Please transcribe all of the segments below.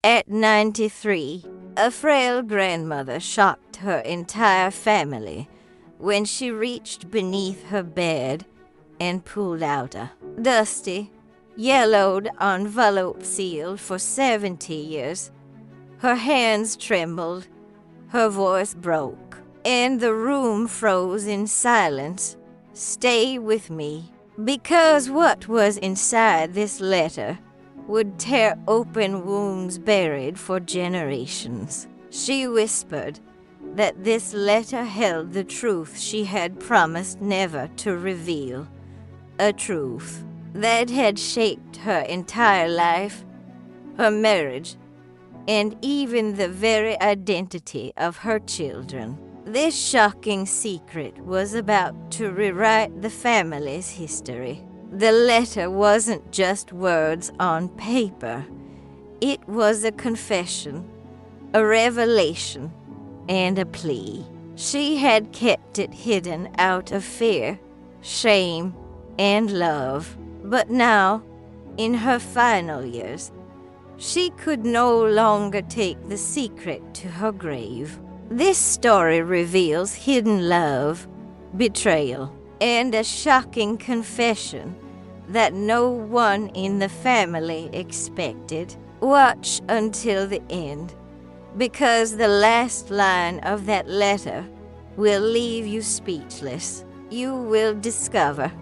At 93, a frail grandmother shocked her entire family when she reached beneath her bed and pulled out a dusty, yellowed envelope sealed for 70 years. Her hands trembled, her voice broke, and the room froze in silence. Stay with me, because what was inside this letter would tear open wounds buried for generations. She whispered that this letter held the truth she had promised never to reveal, a truth that had shaped her entire life, her marriage, and even the very identity of her children. This shocking secret was about to rewrite the family's history. The letter wasn't just words on paper. It was a confession, a revelation, and a plea. She had kept it hidden out of fear, shame, and love. But now, in her final years, she could no longer take the secret to her grave. This story reveals hidden love, betrayal, and a shocking confession that no one in the family expected. Watch until the end, because the last line of that letter will leave you speechless. You will discover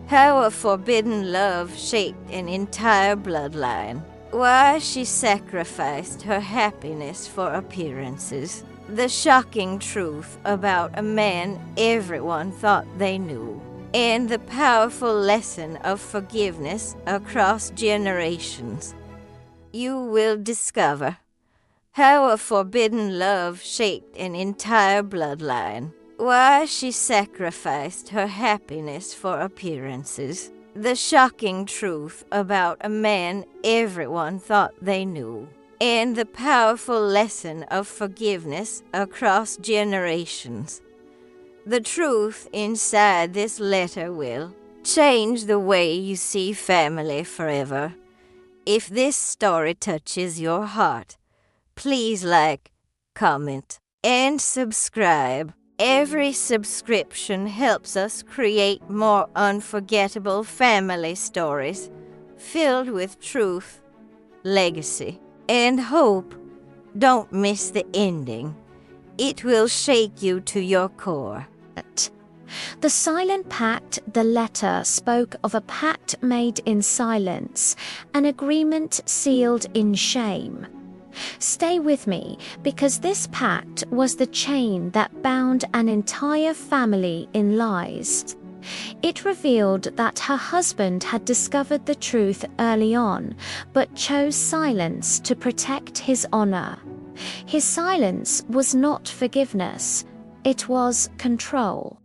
how a forbidden love shaped an entire bloodline. Why she sacrificed her happiness for appearances. The shocking truth about a man everyone thought they knew. And the powerful lesson of forgiveness across generations. You will discover how a forbidden love shaped an entire bloodline. Why she sacrificed her happiness for appearances. The shocking truth about a man everyone thought they knew. And the powerful lesson of forgiveness across generations. The truth inside this letter will change the way you see family forever. If this story touches your heart, please like, comment, and subscribe. Every subscription helps us create more unforgettable family stories filled with truth, legacy, and hope. Don't miss the ending. It will shake you to your core. The silent pact, the letter, spoke of a pact made in silence, an agreement sealed in shame. Stay with me, because this pact was the chain that bound an entire family in lies. It revealed that her husband had discovered the truth early on, but chose silence to protect his honor. His silence was not forgiveness. It was control.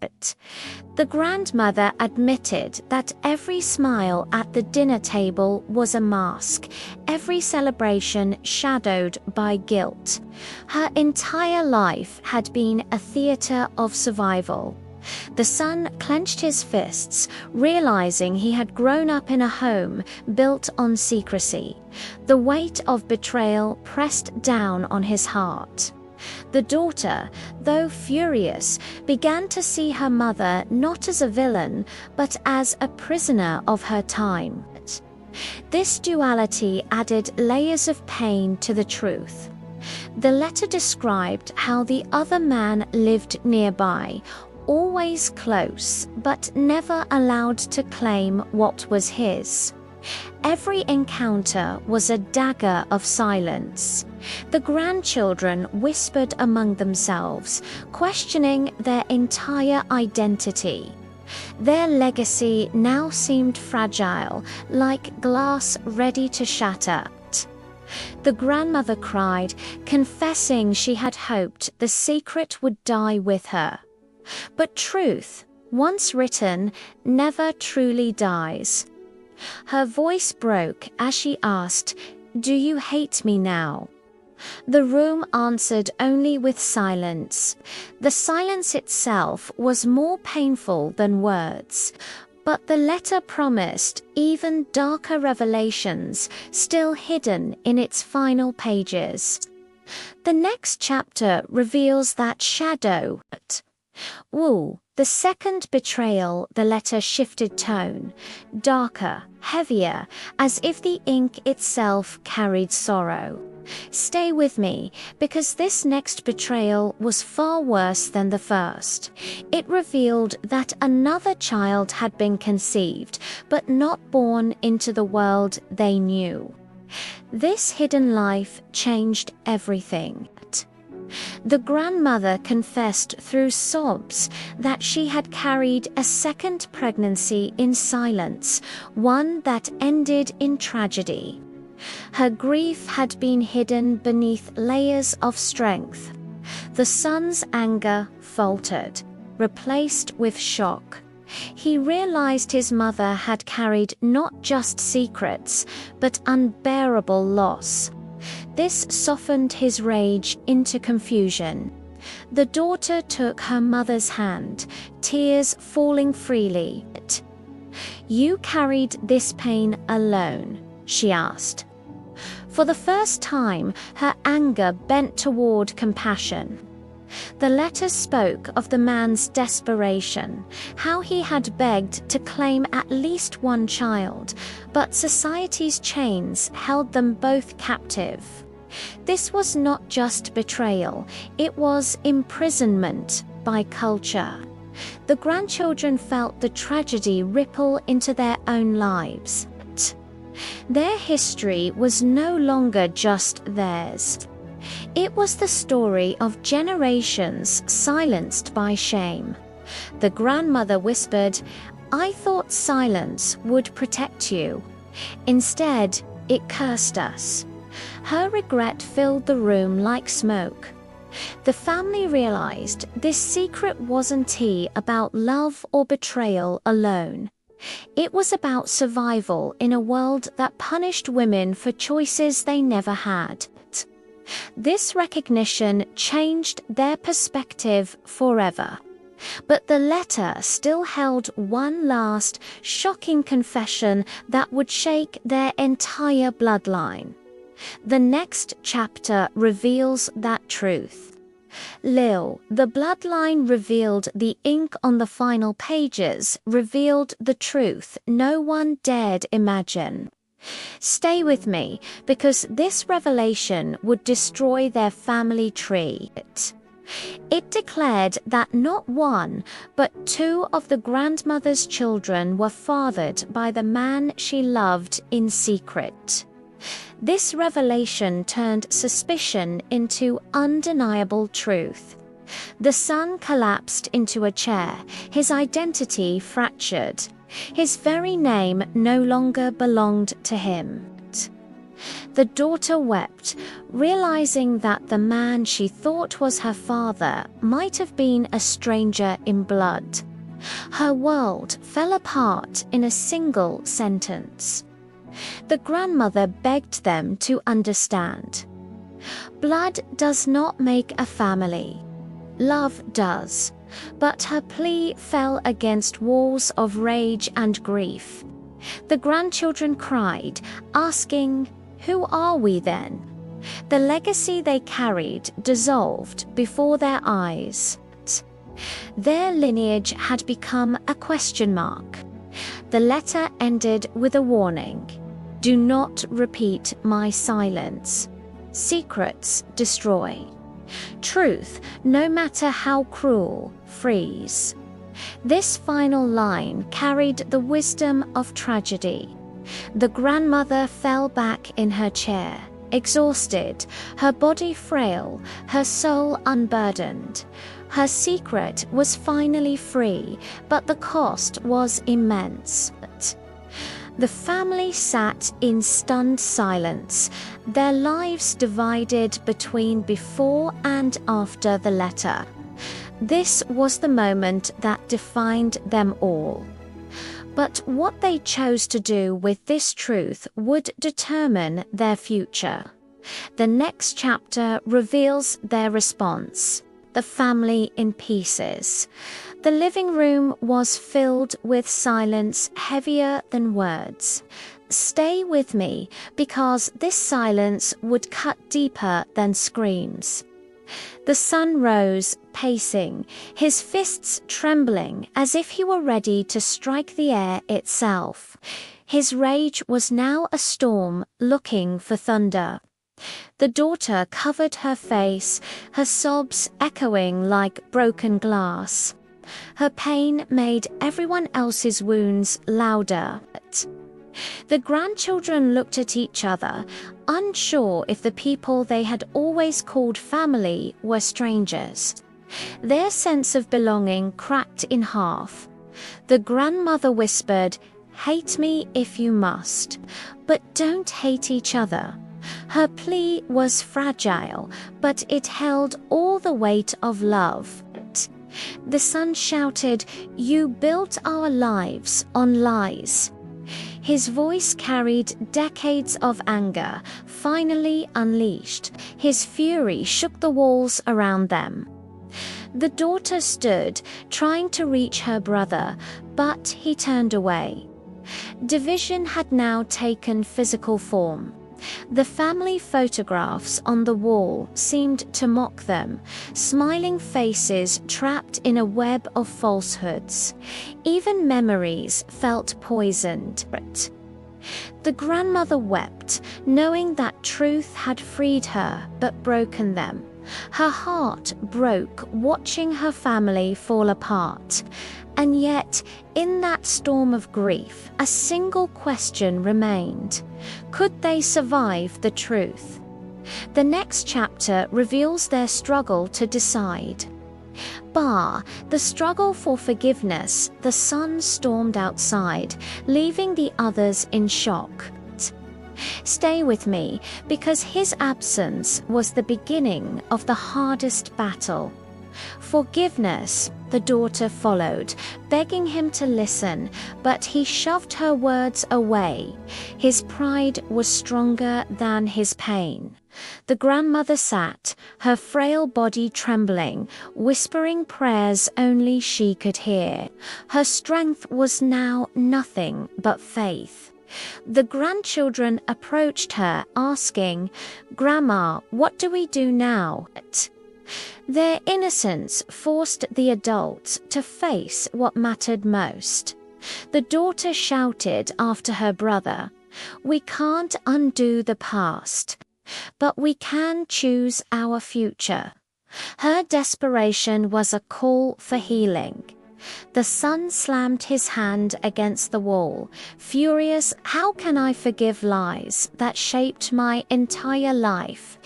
The grandmother admitted that every smile at the dinner table was a mask, every celebration shadowed by guilt. Her entire life had been a theater of survival. The son clenched his fists, realizing he had grown up in a home built on secrecy. The weight of betrayal pressed down on his heart. The daughter, though furious, began to see her mother not as a villain, but as a prisoner of her time. This duality added layers of pain to the truth. The letter described how the other man lived nearby, always close, but never allowed to claim what was his. Every encounter was a dagger of silence. The grandchildren whispered among themselves, questioning their entire identity. Their legacy now seemed fragile, like glass ready to shatter. The grandmother cried, confessing she had hoped the secret would die with her. But truth, once written, never truly dies. Her voice broke as she asked, "Do you hate me now?" The room answered only with silence. The silence itself was more painful than words. But the letter promised even darker revelations still hidden in its final pages. The next chapter reveals that shadow. The second betrayal, the letter shifted tone, darker, heavier, as if the ink itself carried sorrow. Stay with me, because this next betrayal was far worse than the first. It revealed that another child had been conceived, but not born into the world they knew. This hidden life changed everything. The grandmother confessed through sobs that she had carried a second pregnancy in silence, one that ended in tragedy. Her grief had been hidden beneath layers of strength. The son's anger faltered, replaced with shock. He realized his mother had carried not just secrets, but unbearable loss. This softened his rage into confusion. The daughter took her mother's hand, tears falling freely. "You carried this pain alone?" she asked. For the first time, her anger bent toward compassion. The letter spoke of the man's desperation, how he had begged to claim at least one child, but society's chains held them both captive. This was not just betrayal, it was imprisonment by culture. The grandchildren felt the tragedy ripple into their own lives. Their history was no longer just theirs. It was the story of generations silenced by shame. The grandmother whispered, "I thought silence would protect you. Instead, it cursed us." Her regret filled the room like smoke. The family realized this secret wasn't about love or betrayal alone. It was about survival in a world that punished women for choices they never had. This recognition changed their perspective forever. But the letter still held one last, shocking confession that would shake their entire bloodline. The next chapter reveals that truth. Lil, the bloodline revealed the ink on the final pages, revealed the truth no one dared imagine. Stay with me, because this revelation would destroy their family tree. It declared that not one, but two of the grandmother's children were fathered by the man she loved in secret. This revelation turned suspicion into undeniable truth. The son collapsed into a chair, his identity fractured. His very name no longer belonged to him. The daughter wept, realizing that the man she thought was her father might have been a stranger in blood. Her world fell apart in a single sentence. The grandmother begged them to understand. Blood does not make a family. Love does. But her plea fell against walls of rage and grief. The grandchildren cried, asking, "Who are we then?" The legacy they carried dissolved before their eyes. Their lineage had become a question mark. The letter ended with a warning. "Do not repeat my silence. Secrets destroy. Truth, no matter how cruel, frees." This final line carried the wisdom of tragedy. The grandmother fell back in her chair, exhausted, her body frail, her soul unburdened. Her secret was finally free, but the cost was immense. The family sat in stunned silence, their lives divided between before and after the letter. This was the moment that defined them all. But what they chose to do with this truth would determine their future. The next chapter reveals their response. The family in pieces. The living room was filled with silence heavier than words. Stay with me, because this silence would cut deeper than screams. The son rose, pacing, his fists trembling as if he were ready to strike the air itself. His rage was now a storm looking for thunder. The daughter covered her face, her sobs echoing like broken glass. Her pain made everyone else's wounds louder. The grandchildren looked at each other, unsure if the people they had always called family were strangers. Their sense of belonging cracked in half. The grandmother whispered, "Hate me if you must, but don't hate each other." Her plea was fragile, but it held all the weight of love. The son shouted, "You built our lives on lies." His voice carried decades of anger, finally unleashed. His fury shook the walls around them. The daughter stood, trying to reach her brother, but he turned away. Division had now taken physical form. The family photographs on the wall seemed to mock them, smiling faces trapped in a web of falsehoods. Even memories felt poisoned. The grandmother wept, knowing that truth had freed her but broken them. Her heart broke watching her family fall apart. And yet, in that storm of grief, a single question remained. Could they survive the truth? The next chapter reveals their struggle to decide. The struggle for forgiveness, the son stormed outside, leaving the others in shock. Stay with me, because his absence was the beginning of the hardest battle. Forgiveness, the daughter followed, begging him to listen, but he shoved her words away. His pride was stronger than his pain. The grandmother sat, her frail body trembling, whispering prayers only she could hear. Her strength was now nothing but faith. The grandchildren approached her, asking, "Grandma, what do we do now?" Their innocence forced the adults to face what mattered most. The daughter shouted after her brother, "We can't undo the past, but we can choose our future." Her desperation was a call for healing. The son slammed his hand against the wall, furious. How can I forgive lies that shaped my entire life?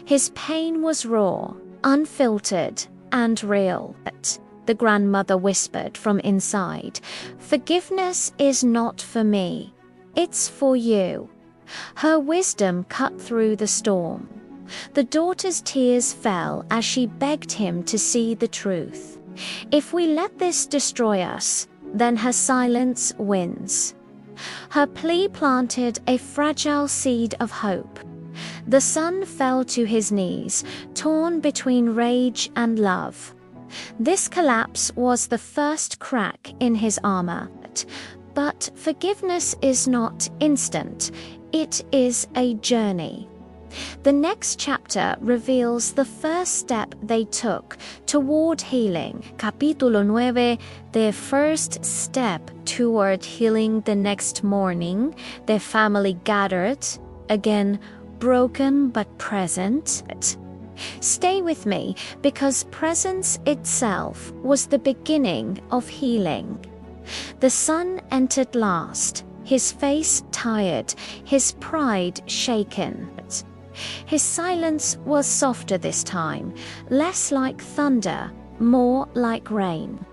His pain was raw, unfiltered, and real. The grandmother whispered from inside, "Forgiveness is not for me, it's for you." Her wisdom cut through the storm. The daughter's tears fell as she begged him to see the truth. If we let this destroy us, then her silence wins. Her plea planted a fragile seed of hope. The son fell to his knees, torn between rage and love. This collapse was the first crack in his armor. But forgiveness is not instant. It is a journey. The next chapter reveals the first step they took toward healing. Capítulo 9, the first step toward healing. The next morning, the family gathered, again broken but present. Stay with me, because presence itself was the beginning of healing. The son entered last, his face tired, his pride shaken. His silence was softer this time, less like thunder, more like rain.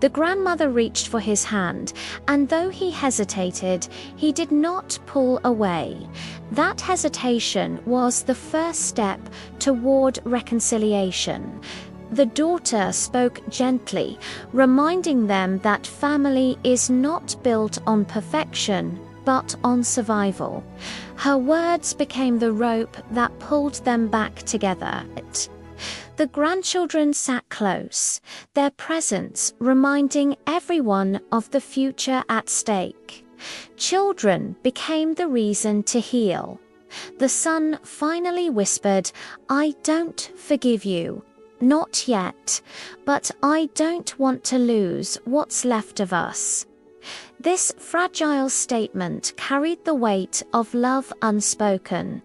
The grandmother reached for his hand, and though he hesitated, he did not pull away. That hesitation was the first step toward reconciliation. The daughter spoke gently, reminding them that family is not built on perfection, but on survival. Her words became the rope that pulled them back together. The grandchildren sat close, their presence reminding everyone of the future at stake. Children became the reason to heal. The son finally whispered, "I don't forgive you. Not yet, but I don't want to lose what's left of us." This fragile statement carried the weight of love unspoken.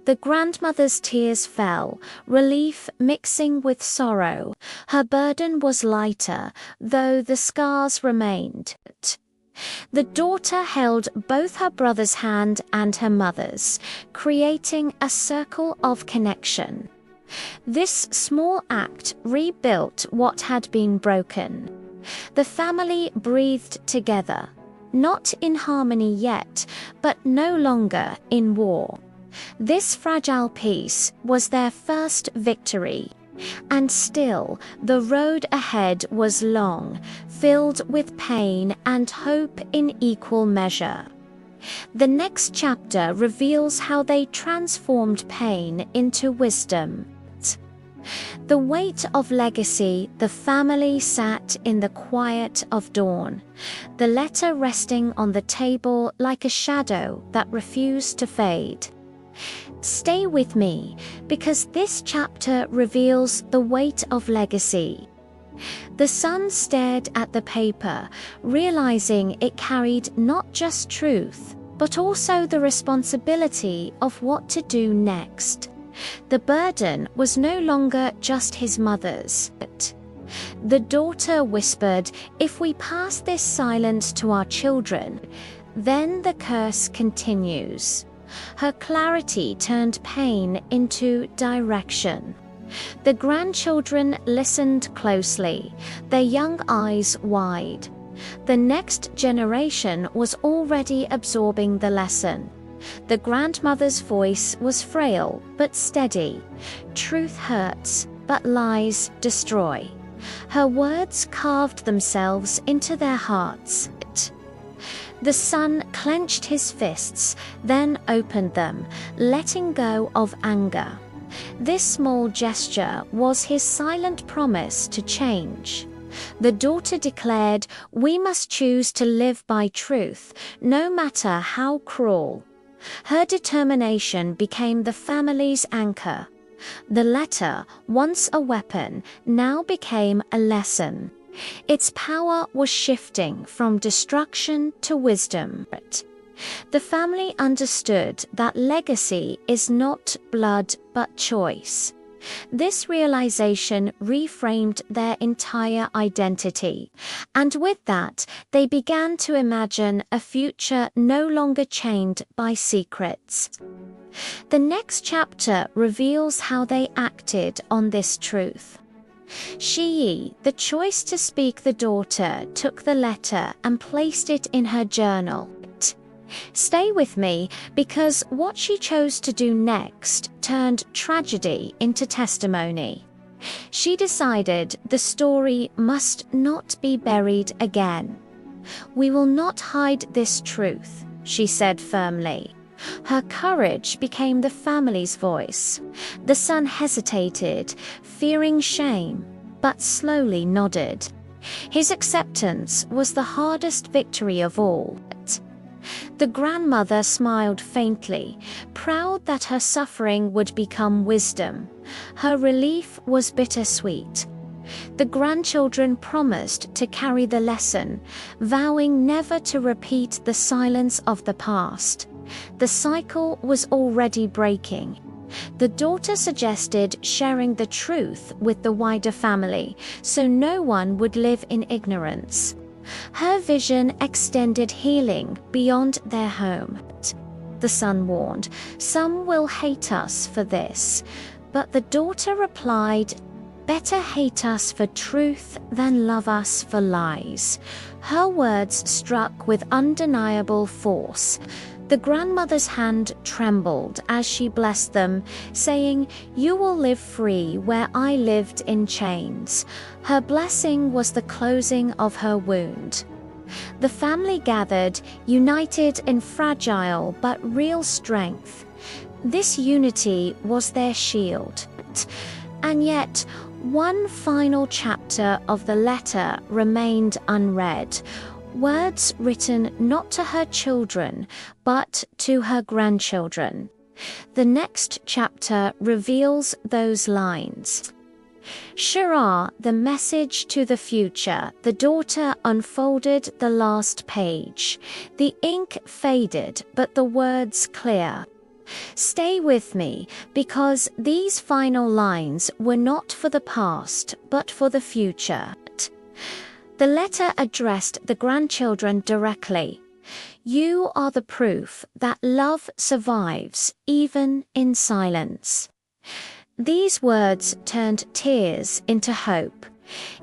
The grandmother's tears fell, relief mixing with sorrow. Her burden was lighter, though the scars remained. The daughter held both her brother's hand and her mother's, creating a circle of connection. This small act rebuilt what had been broken. The family breathed together, not in harmony yet, but no longer in war. This fragile peace was their first victory. And still, the road ahead was long, filled with pain and hope in equal measure. The next chapter reveals how they transformed pain into wisdom. The weight of legacy, the family sat in the quiet of dawn, the letter resting on the table like a shadow that refused to fade. Stay with me, because this chapter reveals the weight of legacy. The son stared at the paper, realizing it carried not just truth, but also the responsibility of what to do next. The burden was no longer just his mother's. The daughter whispered, "If we pass this silence to our children, then the curse continues." Her clarity turned pain into direction. The grandchildren listened closely, their young eyes wide. The next generation was already absorbing the lesson. The grandmother's voice was frail but steady. Truth hurts, but lies destroy. Her words carved themselves into their hearts. The son clenched his fists, then opened them, letting go of anger. This small gesture was his silent promise to change. The daughter declared, "We must choose to live by truth, no matter how cruel." Her determination became the family's anchor. The letter, once a weapon, now became a lesson. Its power was shifting from destruction to wisdom. The family understood that legacy is not blood but choice. This realization reframed their entire identity, and with that, they began to imagine a future no longer chained by secrets. The next chapter reveals how they acted on this truth. She, the choice to speak the daughter, took the letter and placed it in her journal. Stay with me, because what she chose to do next turned tragedy into testimony. She decided the story must not be buried again. "We will not hide this truth," she said firmly. Her courage became the family's voice. The son hesitated, fearing shame, but slowly nodded. His acceptance was the hardest victory of all. The grandmother smiled faintly, proud that her suffering would become wisdom. Her relief was bittersweet. The grandchildren promised to carry the lesson, vowing never to repeat the silence of the past. The cycle was already breaking. The daughter suggested sharing the truth with the wider family, so no one would live in ignorance. Her vision extended healing beyond their home. The son warned, "Some will hate us for this," but the daughter replied, "Better hate us for truth than love us for lies." Her words struck with undeniable force. The grandmother's hand trembled as she blessed them, saying, "You will live free where I lived in chains." Her blessing was the closing of her wound. The family gathered, united in fragile but real strength. This unity was their shield. And yet, one final chapter of the letter remained unread, words written not to her children, but to her grandchildren. The next chapter reveals those lines. Shira, the message to the future. The daughter unfolded the last page. The ink faded, but the words clear. Stay with me, because these final lines were not for the past, but for the future. The letter addressed the grandchildren directly. You are the proof that love survives, even in silence. These words turned tears into hope.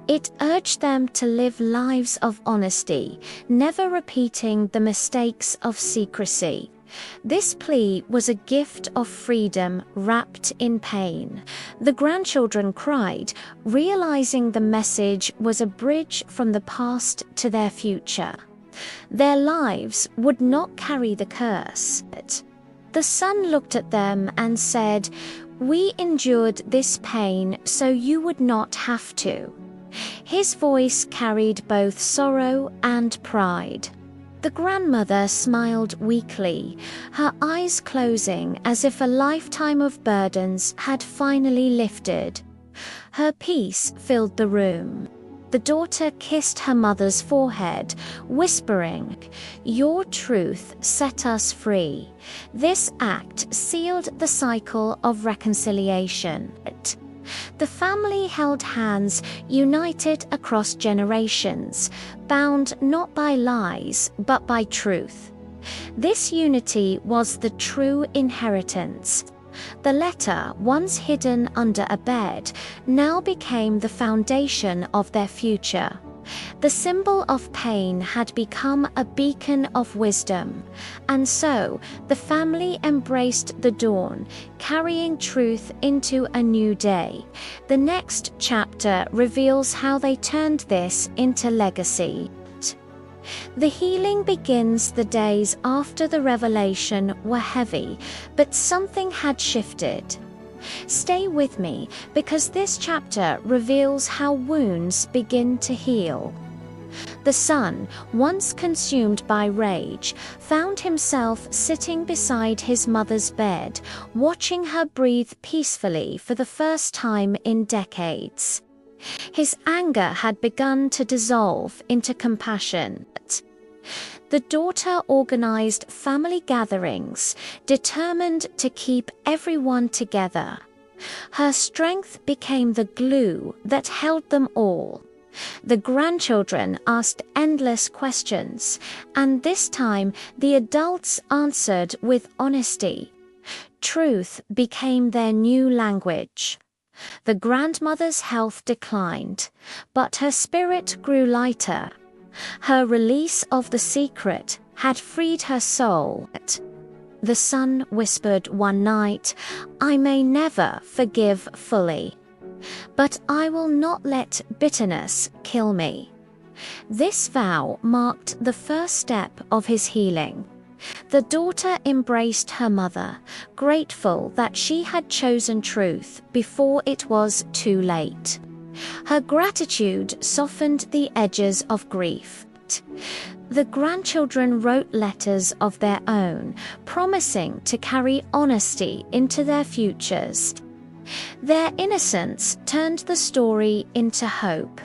It urged them to live lives of honesty, never repeating the mistakes of secrecy. This plea was a gift of freedom wrapped in pain. The grandchildren cried, realizing the message was a bridge from the past to their future. Their lives would not carry the curse. The son looked at them and said, "We endured this pain so you would not have to." His voice carried both sorrow and pride. The grandmother smiled weakly, her eyes closing as if a lifetime of burdens had finally lifted. Her peace filled the room. The daughter kissed her mother's forehead, whispering, "Your truth set us free." This act sealed the cycle of reconciliation. The family held hands, united across generations, bound not by lies, but by truth. This unity was the true inheritance. The letter, once hidden under a bed, now became the foundation of their future. The symbol of pain had become a beacon of wisdom, and so the family embraced the dawn, carrying truth into a new day. The next chapter reveals how they turned this into legacy. The healing begins the days after the revelation were heavy, but something had shifted. Stay with me, because this chapter reveals how wounds begin to heal. The son, once consumed by rage, found himself sitting beside his mother's bed, watching her breathe peacefully for the first time in decades. His anger had begun to dissolve into compassion. The daughter organized family gatherings, determined to keep everyone together. Her strength became the glue that held them all. The grandchildren asked endless questions, and this time the adults answered with honesty. Truth became their new language. The grandmother's health declined, but her spirit grew lighter. Her release of the secret had freed her soul. The son whispered one night, "I may never forgive fully, but I will not let bitterness kill me." This vow marked the first step of his healing. The daughter embraced her mother, grateful that she had chosen truth before it was too late. Her gratitude softened the edges of grief. The grandchildren wrote letters of their own, promising to carry honesty into their futures. Their innocence turned the story into hope.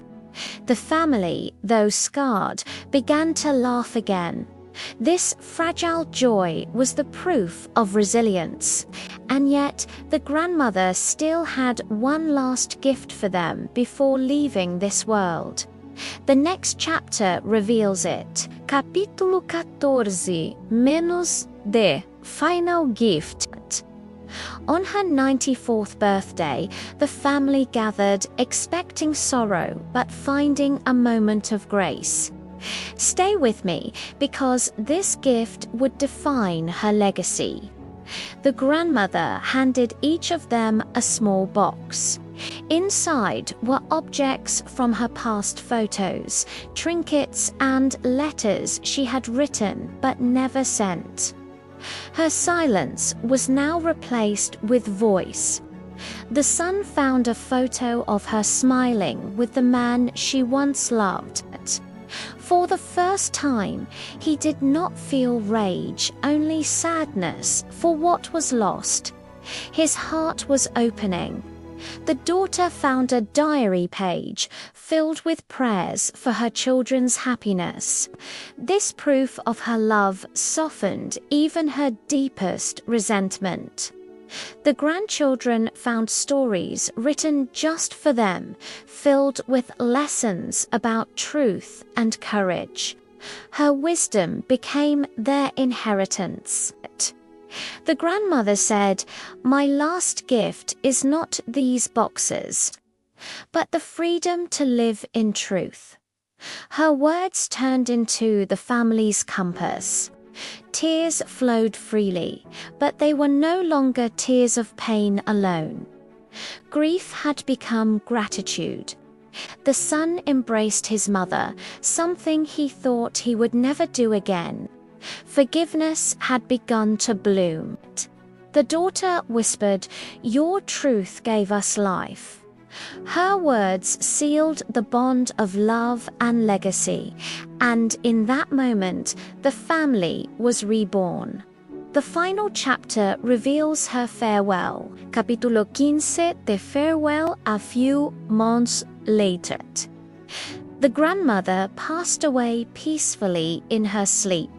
The family, though scarred, began to laugh again. This fragile joy was the proof of resilience, and yet the grandmother still had one last gift for them before leaving this world. The next chapter reveals it. Capítulo 14 menos de Final Gift. On her 94th birthday, the family gathered, expecting sorrow but finding a moment of grace. Stay with me, because this gift would define her legacy. The grandmother handed each of them a small box. Inside were objects from her past photos, trinkets, and letters she had written but never sent. Her silence was now replaced with voice. The son found a photo of her smiling with the man she once loved. For the first time, he did not feel rage, only sadness for what was lost. His heart was opening. The daughter found a diary page filled with prayers for her children's happiness. This proof of her love softened even her deepest resentment. The grandchildren found stories written just for them, filled with lessons about truth and courage. Her wisdom became their inheritance. The grandmother said, "My last gift is not these boxes, but the freedom to live in truth." Her words turned into the family's compass. Tears flowed freely, but they were no longer tears of pain alone. Grief had become gratitude. The son embraced his mother, something he thought he would never do again. Forgiveness had begun to bloom. The daughter whispered, "Your truth gave us life." Her words sealed the bond of love and legacy, and in that moment, the family was reborn. The final chapter reveals her farewell. Capítulo 15, The Farewell, a few months later. The grandmother passed away peacefully in her sleep,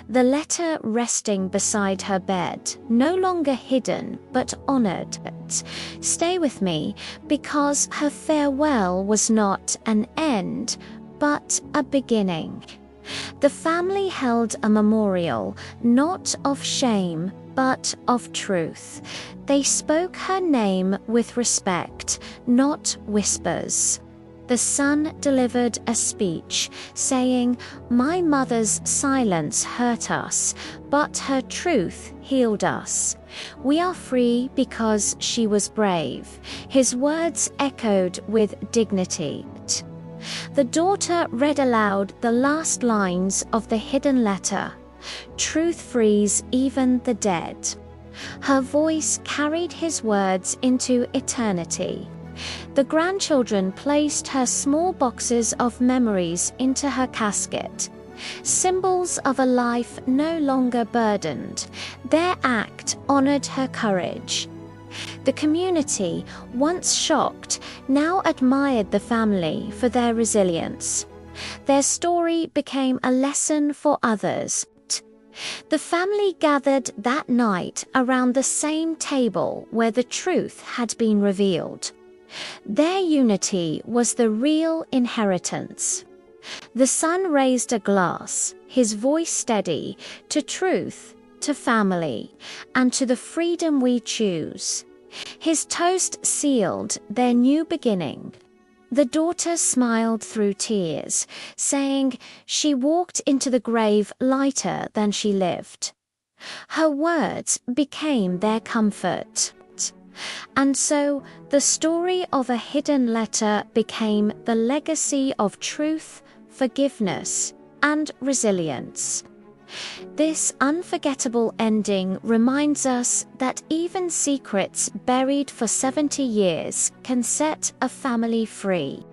the letter resting beside her bed, no longer hidden but honored. Stay with me, because her farewell was not an end, but a beginning. The family held a memorial, not of shame, but of truth. They spoke her name with respect, not whispers. The son delivered a speech, saying, "My mother's silence hurt us, but her truth healed us. We are free because she was brave." His words echoed with dignity. The daughter read aloud the last lines of the hidden letter. "Truth frees even the dead." Her voice carried his words into eternity. The grandchildren placed her small boxes of memories into her casket, symbols of a life no longer burdened. Their act honored her courage. The community, once shocked, now admired the family for their resilience. Their story became a lesson for others. The family gathered that night around the same table where the truth had been revealed. Their unity was the real inheritance. The son raised a glass, his voice steady, to truth, to family, and to the freedom we choose. His toast sealed their new beginning. The daughter smiled through tears, saying she walked into the grave lighter than she lived. Her words became their comfort. And so, the story of a hidden letter became the legacy of truth, forgiveness, and resilience. This unforgettable ending reminds us that even secrets buried for 70 years can set a family free.